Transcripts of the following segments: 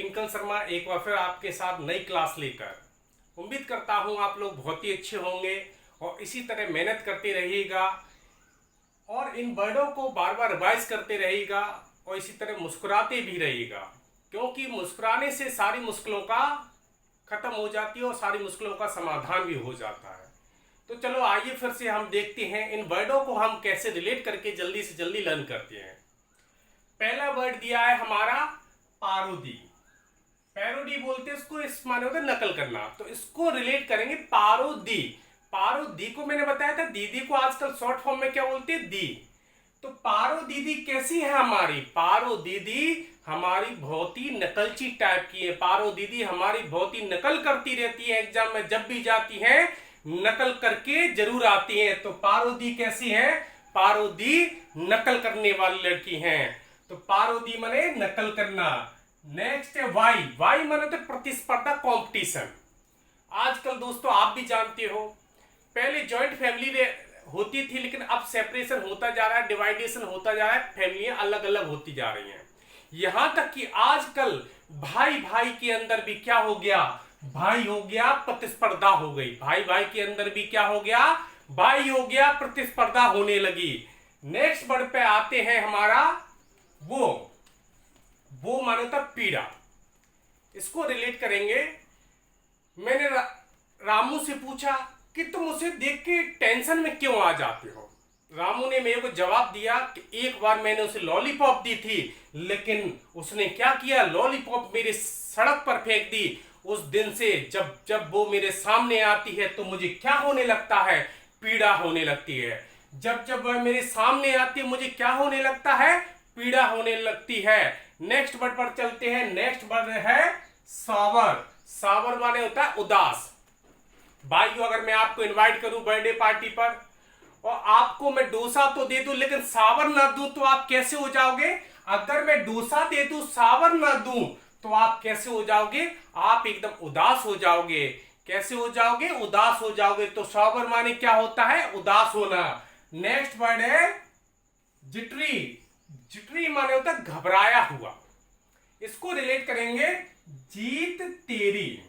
Tinkle Sharma एक बार फिर आपके साथ नई क्लास लेकर। उम्मीद करता हूँ आप लोग बहुत ही अच्छे होंगे और इसी तरह मेहनत करते रहिएगा और इन वर्डों को बार बार रिवाइज करते रहिएगा और इसी तरह मुस्कुराते भी रहिएगा, क्योंकि मुस्कुराने से सारी मुश्किलों का खत्म हो जाती है और सारी मुश्किलों का समाधान भी हो जाता है। तो चलो आइए फिर से हम देखते हैं इन वर्डों को हम कैसे रिलेट करके जल्दी से जल्दी लर्न करते हैं। पहला वर्ड दिया है हमारा पारोदी। पैरोडी बोलते हैं इसको, इस माने होता है नकल करना। तो इसको रिलेट करेंगे पारोदी। पारोदी को मैंने बताया था, दीदी को आजकल शॉर्ट फॉर्म में क्या बोलते हैं, दी। तो पारो दीदी कैसी है हमारी? पारो दीदी हमारी बहुत ही नकलची टाइप की है। पारो दीदी हमारी बहुत ही नकल करती रहती है, एग्जाम में जब भी जाती है नकल करके जरूर आती है। तो पारो दी कैसी है? पारो दी नकल करने वाली लड़की है। तो पारो दी माने नकल करना। नेक्स्ट है वाई। वाई माने तो प्रतिस्पर्धा, कंपटीशन। आजकल दोस्तों आप भी जानते हो, पहले जॉइंट फैमिली होती थी, लेकिन अब सेपरेशन होता जा रहा है, डिवाइडेशन होता जा रहा है, फैमिलियां अलग अलग होती जा रही हैं। यहां तक कि आजकल भाई भाई के अंदर भी क्या हो गया? भाई हो गया, प्रतिस्पर्धा हो गई। भाई भाई के अंदर भी क्या हो गया? भाई हो गया, प्रतिस्पर्धा होने लगी। नेक्स्ट वर्ड पे आते हैं हमारा वो माने था पीड़ा। इसको रिलेट करेंगे। मैंने रामू से पूछा कि तुम उसे देख के टेंशन में क्यों आ जाते हो? रामू ने मेरे को जवाब दिया कि एक बार मैंने उसे लॉलीपॉप दी थी, लेकिन उसने क्या किया? लॉलीपॉप मेरे सड़क पर फेंक दी। उस दिन से जब जब वो मेरे सामने आती है तो मुझे क्या होने लगता है? पीड़ा होने लगती है। जब जब वह मेरे सामने आती है मुझे क्या होने लगता है? पीड़ा होने लगती है। नेक्स्ट वर्ड पर चलते हैं। नेक्स्ट वर्ड है सावर। सावर माने होता है उदास। भाइयों, अगर मैं आपको इनवाइट करूं बर्थडे पार्टी पर और आपको मैं डोसा तो दे दूं लेकिन सावर ना दूं तो आप कैसे हो जाओगे? अगर मैं डोसा दे दूं सावर ना दूं तो आप कैसे हो जाओगे? आप एकदम उदास हो जाओगे। कैसे हो जाओगे? उदास हो जाओगे। तो सावर माने क्या होता है? उदास होना। नेक्स्ट वर्ड है जिटरी। जिटरी माने होता है घबराया हुआ। इसको रिलेट करेंगे जीत तेरी।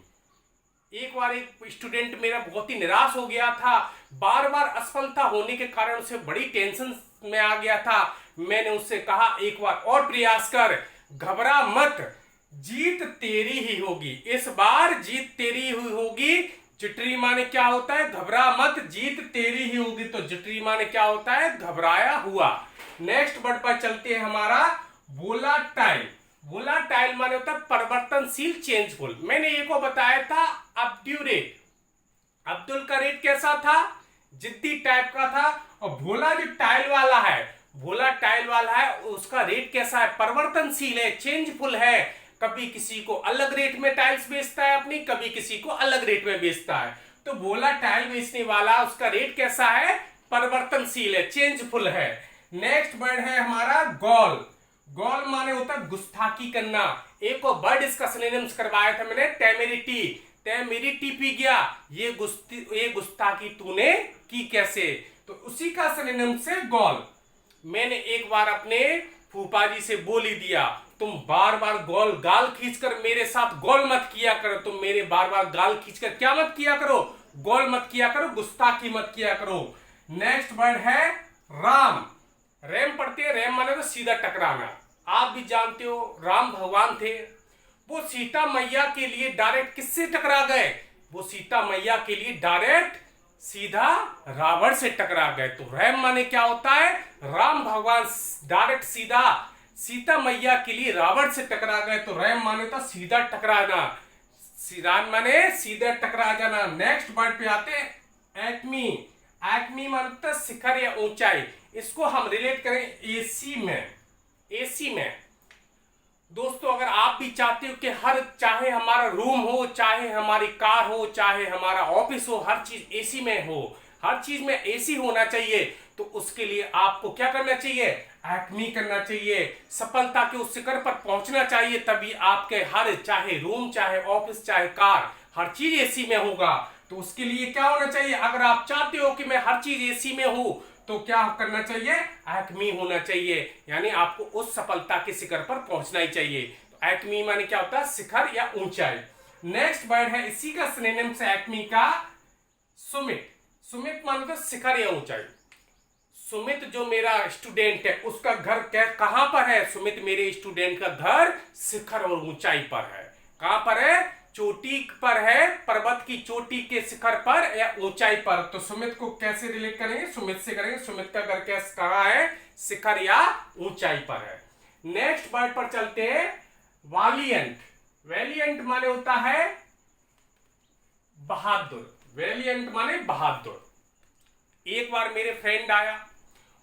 एक बार एक स्टूडेंट मेरा बहुत ही निराश हो गया था, बार बार असफलता होने के कारण उसे बड़ी टेंशन में आ गया था। मैंने उससे कहा एक बार और प्रयास कर, घबरा मत, जीत तेरी ही होगी। इस बार जीत तेरी ही होगी। जिटरी माने क्या होता है? घबरा मत, जीत तेरी ही होगी। तो जिटरी माने क्या होता है? घबराया हुआ। नेक्स्ट वर्ड पर चलते हैं हमारा वोलाटाइल। वोलाटाइल माने होता है परिवर्तनशील, चेंजफुल। मैंने एक को बताया था अब्ड्यूरेट। अब्दुल का रेट कैसा था? जिद्दी टाइप का था। और भोला जो टाइल वाला है, भोला टाइल वाला है, उसका रेट कैसा है? परिवर्तनशील है, चेंजफुल है। कभी किसी को अलग रेट में टाइल्स बेचता है अपनी, कभी किसी को अलग रेट में बेचता है। तो भोला टाइल बेचने वाला, उसका रेट कैसा है? परिवर्तनशील है, चेंजफुल है। नेक्स्ट वर्ड है हमारा गॉल। गॉल माने होता है गुस्ताखी करना। एक और वर्ड इसका सिनोनिम्स करवाया था मैंने, टेमेरिटी। ते मेरी टी पी गया, ये गुस्ताखी तूने की कैसे? तो उसी का सिनोनिम से गॉल। मैंने एक बार अपने फूफा जी से बोल ही दिया, तुम बार बार गाल खींचकर मेरे साथ गॉल मत किया करो। तुम मेरे बार बार गाल खींचकर क्या मत किया करो? गॉल मत किया करो, गुस्ताखी मत किया करो। नेक्स्ट वर्ड है राम। रैम पढ़ते हैं, रैम माने तो सीधा टकराना। आप भी जानते हो राम भगवान थे, वो सीता मैया के लिए डायरेक्ट किससे टकरा गए? वो सीता मैया के लिए डायरेक्ट सीधा रावण से टकरा गए। तो रैम माने क्या होता है? राम भगवान डायरेक्ट सीधा सीता मैया के लिए रावण से टकरा गए। तो रैम माने तो सीधा टकराना, राम माने सीधा टकरा जाना। नेक्स्ट वर्ड पे आते हैं एक्मी। एक्मी माने शिखर या ऊंचाई। इसको हम रिलेट करें एसी में। एसी में दोस्तों, अगर आप भी चाहते हो कि चाहे हमारा रूम हो, चाहे हमारी कार हो, चाहे हमारा ऑफिस हो, हर चीज एसी में हो, हर चीज में एसी होना चाहिए, तो उसके लिए आपको क्या करना चाहिए? एक्मी करना चाहिए। सफलता के उस शिखर पर पहुंचना चाहिए, तभी आपके हर, चाहे रूम, चाहे ऑफिस, चाहे कार, हर चीज एसी में होगा। तो उसके लिए क्या होना चाहिए? अगर आप चाहते हो कि मैं हर चीज एसी में हूं, तो क्या करना चाहिए? एक्मी होना चाहिए, यानी आपको उस सफलता के शिखर पर पहुंचना ही चाहिए। एक्मी माने क्या होता है, शिखर या ऊंचाई। नेक्स्ट वर्ड है इसी का सिनोनिम से एक्मी का, सुमित। सुमित माने तो शिखर या ऊंचाई। सुमित जो मेरा स्टूडेंट है उसका घर कहां पर है? सुमित मेरे स्टूडेंट का घर शिखर और ऊंचाई पर है। कहां पर है? चोटी पर है, पर्वत की चोटी के शिखर पर या ऊंचाई पर। तो सुमित को कैसे रिलेट करेंगे? सुमित से करेंगे। सुमित का घर कहां है? शिखर या ऊंचाई पर है। नेक्स्ट वर्ड पर चलते हैं, वालियंट। वैलियंट माने होता है बहादुर। वैलियंट माने बहादुर। एक बार मेरे फ्रेंड आया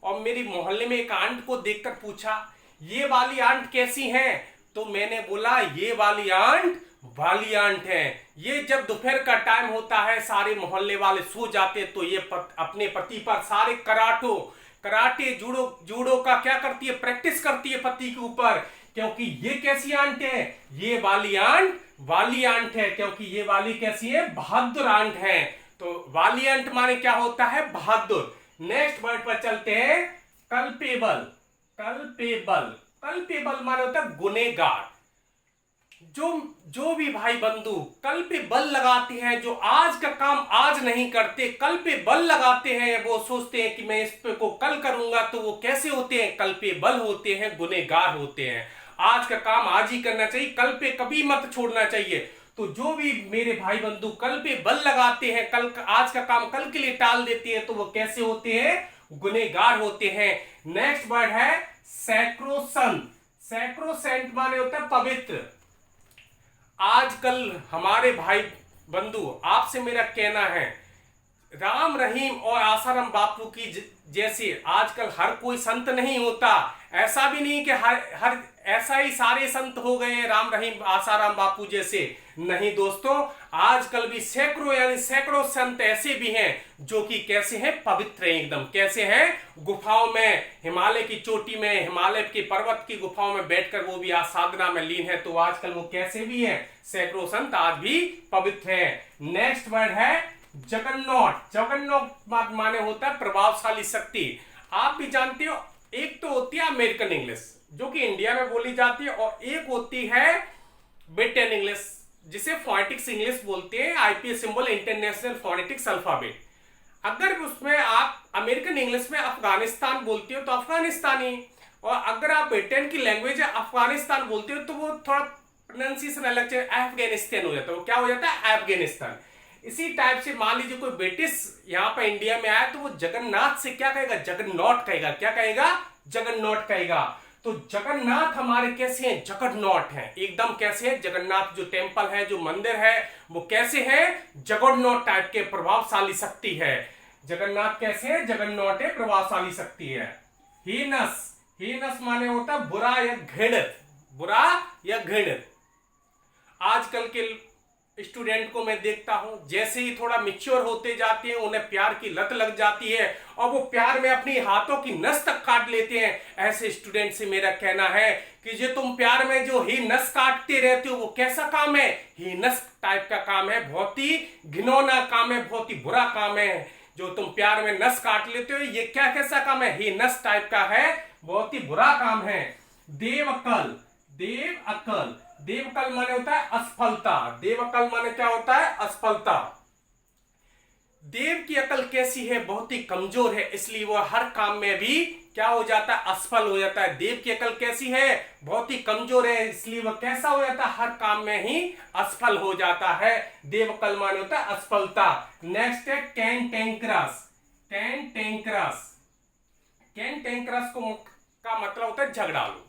और मेरी मोहल्ले में एक आंट को देखकर पूछा, ये वाली आंट कैसी हैं? तो मैंने बोला, ये वाली आंट वाली आंट है। ये जब दोपहर का टाइम होता है, सारे मोहल्ले वाले सो जाते हैं, तो ये अपने पति पर सारे कराटे जूडो का क्या करती है? प्रैक्टिस करती है पति के ऊपर। क्योंकि ये कैसी आंट है? ये वाली आंट है। क्योंकि ये वाली कैसी है? बहादुर आंट है। तो वालियंट माने क्या होता है? बहादुर। नेक्स्ट वर्ड पर चलते हैं, कल्पेबल। कल्पेबल माने होता है गुनेगार। जो भी भाई बंधु कल पे बल लगाते हैं, जो आज का काम आज नहीं करते, कल पे बल लगाते हैं, वो सोचते हैं कि मैं इस पे को कल करूंगा, तो वो कैसे होते हैं? कल पे बल होते हैं, गुनेगार होते हैं। आज का काम आज ही करना चाहिए, कल पे कभी मत छोड़ना चाहिए। तो जो भी मेरे भाई बंधु कल पे बल लगाते हैं, आज का काम कल के लिए टाल देते हैं, तो वो कैसे होते हैं? गुनेगार होते हैं। नेक्स्ट वर्ड है सैक्रोसंत। सैक्रोसेंट माने होता है पवित्र। आजकल हमारे भाई बंधु आपसे मेरा कहना है, राम रहीम और आसाराम बापू की जैसे आजकल हर कोई संत नहीं होता। ऐसा भी नहीं कि हर ऐसा ही सारे संत हो गए हैं राम रहीम आसाराम बापू जैसे। नहीं दोस्तों, आजकल भी सैकड़ों संत ऐसे भी हैं जो कि कैसे हैं? पवित्र हैं एकदम। कैसे हैं? गुफाओं में, हिमालय की चोटी में, हिमालय के पर्वत की गुफाओं में बैठकर वो भी आज साधना में लीन है। तो आजकल वो कैसे भी हैं? सैकड़ों संत आज भी पवित्र हैं। नेक्स्ट वर्ड है जगन्नॉट। जगन्नॉट माने होता है प्रभावशाली शक्ति। आप भी जानते हो, एक तो होती है अमेरिकन इंग्लिश जो कि इंडिया में बोली जाती है, और एक होती है ब्रिटेन इंग्लिश जिसे फोनेटिक्स इंग्लिश बोलते हैं, IPS symbol international phonetics alphabet. अगर उसमें आप अमेरिकन इंग्लिश में अफगानिस्तान बोलते हो तो अफगानिस्तानी, और अगर आप ब्रिटेन की लैंग्वेज अफगानिस्तान बोलते हो तो वो थोड़ा प्रोनाउंसिएशन अलग है, अफगानिस्तान हो जाता है। वो क्या हो जाता है? अफगानिस्तान। इसी टाइप से मान लीजिए कोई ब्रिटिश यहाँ पर इंडिया में आया तो वो जगन्नाथ से क्या कहेगा? जगन्नॉट कहेगा। क्या कहेगा? जगन्नॉट कहेगा। तो जगन्नाथ हमारे कैसे हैं? जगन्नॉट हैं एकदम। कैसे है? जगन्नाथ जो टेम्पल है, जो मंदिर है, वो कैसे है? जगन्नॉट टाइप के, प्रभावशाली शक्ति है। जगन्नाथ कैसे है? जगन्नॉट है, प्रभावशाली शक्ति है। हीनस। हीनस माने होता है बुरा या घृणित। बुरा या घृणित। आजकल के स्टूडेंट को मैं देखता हूं, जैसे ही थोड़ा मिच्योर होते जाते हैं उन्हें प्यार की लत लग जाती है और वो प्यार में अपनी हाथों की नस तक काट लेते हैं। ऐसे स्टूडेंट से मेरा कहना है कि जो तुम प्यार में जो ही नस काटते रहते हो, वो कैसा काम है? ही नस टाइप का काम है। बहुत ही घिनौना काम है, बहुत ही बुरा काम है। जो तुम प्यार में नस काट लेते हो, ये क्या कैसा काम है? ही नस टाइप का है, बहुत ही बुरा काम है। देवकल। देव अकल। देवकल माने होता है असफलता। देवकल माने क्या होता है? असफलता। देव की अकल कैसी है? बहुत ही कमजोर है, इसलिए वो हर काम में भी क्या हो जाता है? असफल हो जाता है। देव की अकल कैसी है? बहुत ही कमजोर है, इसलिए वह कैसा हो जाता है? हर काम में ही असफल हो जाता है। देवकल माने होता है असफलता। नेक्स्ट है कैंटेंक्रस। कैंटेंक्रस। कैंटेंक्रस का मतलब होता है झगड़ालू।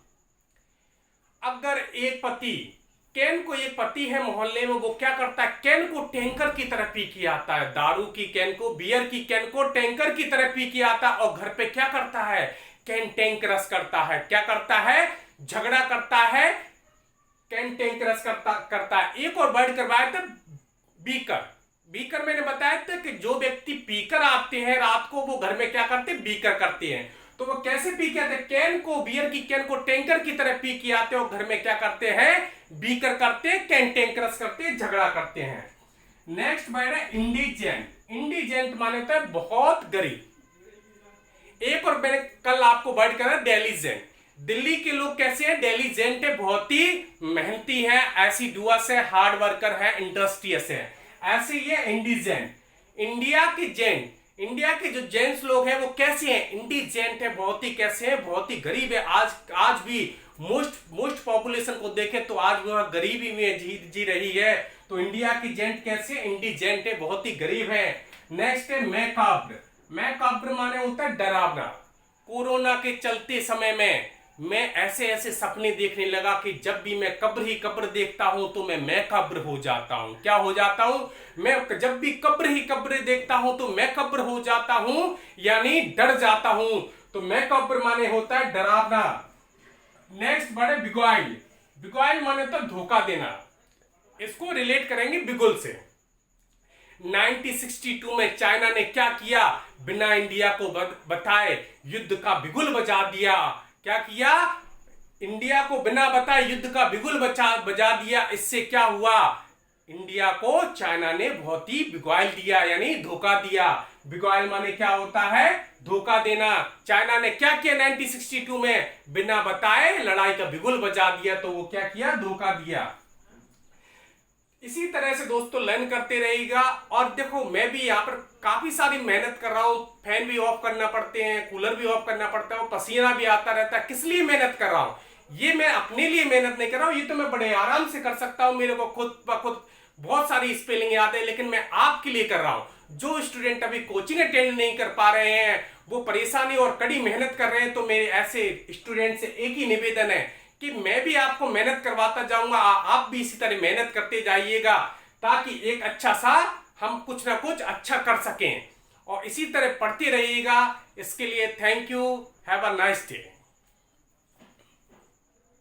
अगर एक पति कैन को, एक पति है मोहल्ले में, वो क्या करता है? कैन को टैंकर की तरह पी के आता है। दारू की कैन को, बियर की कैन को टैंकर की तरह पी के आता है और घर पे क्या करता है? कैंटेंक्रस करता है। क्या करता है? झगड़ा करता है, कैंटेंक्रस करता है। एक और वर्ड करवाया था बीकर। बीकर मैंने बताया था कि जो व्यक्ति पीकर आते हैं रात को, वो घर में क्या करते हैं? बीकर करते हैं। तो वो कैसे पी के आते हैं? कैन को, बियर की कैन को टैंकर की तरह पी के आते हैं और घर में क्या करते हैं? बीकर करते हैं, कैंटेंक्रस करते हैं, झगड़ा करते हैं। नेक्स्ट वर्ड है इंडिजेंट। इंडिजेंट माने होता है बहुत गरीब। एक और मैंने कल आपको वर्ड करा डेलीजेंट। दिल्ली के लोग कैसे हैं? डेलीजेंट है, बहुत ही मेहनती हैं, ऐसी डुअर्स है, हार्ड वर्कर है, इंडस्ट्रियस है। ऐसे ये इंडिजेंट। इंडिया के जो जेंट्स लोग हैं वो कैसे हैं? इंडिजेंट है, बहुत ही कैसे हैं? बहुत ही गरीब है। आज भी मोस्ट पॉपुलेशन को देखें तो आज वह गरीबी में जी रही है। तो इंडिया की जेंट कैसे? इंडिजेंट है, बहुत ही गरीब है। नेक्स्ट है मैकाब्र। मैकाब्र माने होता है डरावना। कोरोना के चलते समय में मैं ऐसे ऐसे सपने देखने लगा कि जब भी मैं कब्र ही कब्र देखता हूं तो मैं मैकाब्र हो जाता हूं। क्या हो जाता हूं? मैं जब भी कब्र ही कब्र देखता हूं तो मैं कब्र हो जाता हूं, यानी डर जाता हूं। तो मैकाब्र माने होता है डरावना। नेक्स्ट बड़े बिगॉइल। बिगॉइल माने तो धोखा देना। इसको रिलेट करेंगे बिगुल से। 1962 में चाइना ने क्या किया? बिना इंडिया को बताए युद्ध का बिगुल बजा दिया। क्या किया? इंडिया को बिना बताए युद्ध का बिगुल बजा दिया। इससे क्या हुआ? इंडिया को चाइना ने बहुत ही बिगॉइल दिया, यानी धोखा दिया। बिगॉइल माने क्या होता है? धोखा देना। चाइना ने क्या किया 1962 में? बिना बताए लड़ाई का बिगुल बजा दिया। तो वो क्या किया? धोखा दिया। इसी तरह से दोस्तों लर्न करते रहेगा। और देखो मैं भी यहाँ पर काफी सारी मेहनत कर रहा हूँ। फैन भी ऑफ करना पड़ते हैं, कूलर भी ऑफ करना पड़ता है, पसीना भी आता रहता है। किस लिए मेहनत कर रहा हूँ? ये मैं अपने लिए मेहनत नहीं कर रहा हूँ, ये तो मैं बड़े आराम से कर सकता हूँ। मेरे को खुद ब खुद बहुत सारी स्पेलिंग याद है, लेकिन मैं आपके लिए कर रहा हूँ। जो स्टूडेंट अभी कोचिंग अटेंड नहीं कर पा रहे हैं, वो परेशानी और कड़ी मेहनत कर रहे हैं, तो मेरे ऐसे स्टूडेंट से एक ही निवेदन है कि मैं भी आपको मेहनत करवाता जाऊंगा, आप भी इसी तरह मेहनत करते जाइएगा, ताकि एक अच्छा सा हम कुछ ना कुछ अच्छा कर सकें। और इसी तरह पढ़ते रहिएगा। इसके लिए thank you. Have a nice day.